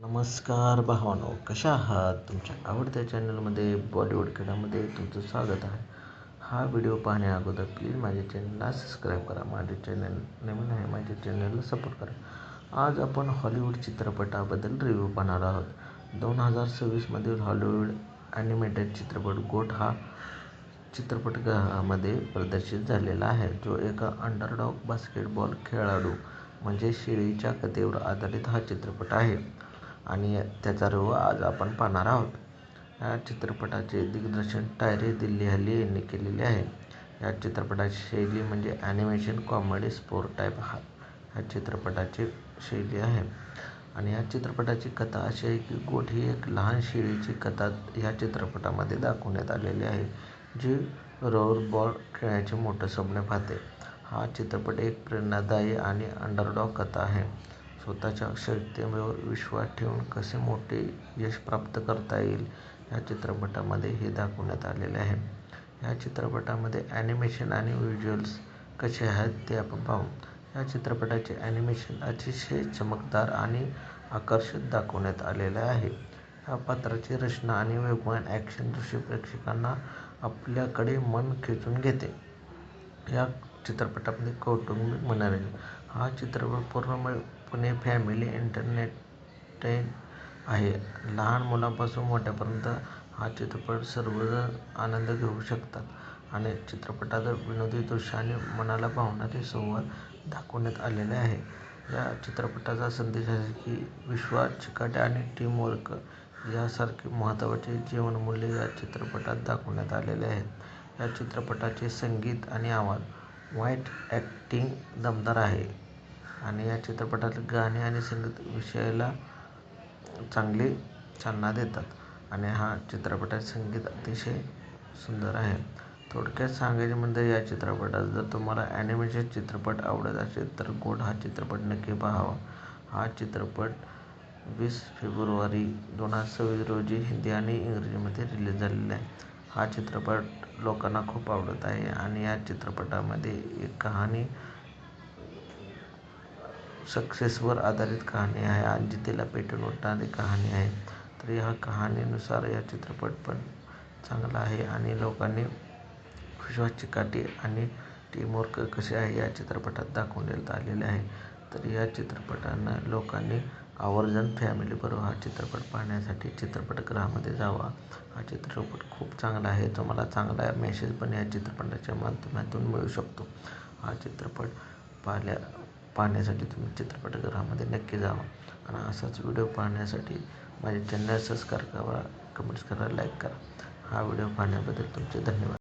नमस्कार भावांनो, कशा आहात? तुमच्या आवडत्या चॅनलमध्ये बॉलिवूड खेळामध्ये तुमचं स्वागत आहे. हा व्हिडिओ पाहण्या अगोदर प्लीज माझ्या चॅनलला सबस्क्राईब करा. माझे चॅनल नवीन आहे, माझ्या चॅनलला सपोर्ट करा. आज आपण हॉलिवूड चित्रपटाबद्दल रिव्ह्यू पाहणार आहोत. 2026 हॉलिवूड ॲनिमेटेड चित्रपट गोट हा चित्रपटगृहामध्ये प्रदर्शित झालेला आहे, जो एका अंडरडॉग बास्केटबॉल खेळाडू म्हणजे शेळीच्या कथेवर आधारित हा चित्रपट आहे आणि त्याचा रिव्ह्यू आज आपण पाहणार आहोत. या चित्रपटाचे दिग्दर्शन टायरी दिल्लीहल्ली यांनी केलेले आहे. या चित्रपटाची शैली म्हणजे ॲनिमेशन कॉमेडी स्पोर्ट टाईप ह्या चित्रपटाची शैली आहे. आणि या चित्रपटाची कथा अशी आहे की गोट ही एक लहान शेळीची कथा या चित्रपटामध्ये दाखवण्यात आलेली आहे, जी रोलबॉल खेळण्याचे मोठे स्वप्न पाहते. हा चित्रपट एक प्रेरणादायी आणि अंडरडॉग कथा आहे. स्वतःच्या क्षमतेवर विश्वास ठेवून कसे मोठे यश प्राप्त करता येईल या चित्रपटामध्ये हे दाखवण्यात आलेले आहे. या चित्रपटामध्ये ॲनिमेशन आणि व्हिज्युअल्स कसे आहेत ते आपण पाहू. या चित्रपटाचे ॲनिमेशन अतिशय चमकदार आणि आकर्षक दाखवण्यात आलेले आहे. या पात्राची रचना आणि वेगवान ॲक्शन दृश्य प्रेक्षकांना आपल्याकडे मन खेचून घेते. या चित्रपटामध्ये कौटुंबिक मनोरंजन. हा चित्रपट पूर्णपणे फॅमिली एंटरटेन आहे. लहान मुलांपासून मोठ्यांपर्यंत हा चित्रपट सर्वजण आनंद घेऊ शकतात आणि चित्रपटात विनोदी दृश्य आणि मनाला भावणारे संवाद दाखवण्यात आलेले आहे. या चित्रपटाचा संदेश आहे की विश्वास, चिकाटी आणि टीमवर्क यासारखी महत्त्वाची जीवनमूल्ये या चित्रपटात दाखवण्यात आलेली आहेत. या चित्रपटाचे संगीत आणि आवाज, व्हॉईस ॲक्टिंग दमदार आहे आणि या चित्रपटातील गाणे आणि संगीत विषयाला चांगली चालना देतात आणि हा चित्रपटाचे संगीत अतिशय सुंदर आहे. थोडक्यात सांगायचे म्हणजे या चित्रपटात जर तुम्हाला ॲनिमेशन चित्रपट आवडत असेल तर गोट हा चित्रपट नक्की पाहावा. हा चित्रपट 20 फेब्रुवारी 2026 रोजी हिंदी आणि इंग्रजीमध्ये रिलीज झालेला आहे. हा चित्रपट लोकांना खूप आवडत आहे आणि या चित्रपटामध्ये एक कहाणी सक्सेसवर आधारित कहाणी आहे आणि जिद्दीला पेटवून उठणारी कहाणी आहे. तर ह्या कहाणीनुसार हा चित्रपट पण चांगला आहे आणि लोकांनी विश्वास, चिकाटी आणि टीमवर्क कसे आहे या चित्रपटात दाखवण्यात आलेले आहे. तर या चित्रपटांना लोकांनी आवर्जून फॅमिलीबरोबर हा चित्रपट पाहण्यासाठी चित्रपटगृहामध्ये जावा. हा चित्रपट खूप चांगला आहे. तुम्हाला चांगला मेसेज पण या चित्रपटाच्या माध्यमातून मिळू शकतो. हा चित्रपट पाहण्यासाठी तुम्ही चित्रपटगृहामध्ये नक्की जावा आणि असाच व्हिडिओ पाहण्यासाठी माझे चॅनल सबस्क्राईब करा, कमेंट्स करा, लाईक करा. हा व्हिडिओ पाहण्याबद्दल तुमचे धन्यवाद.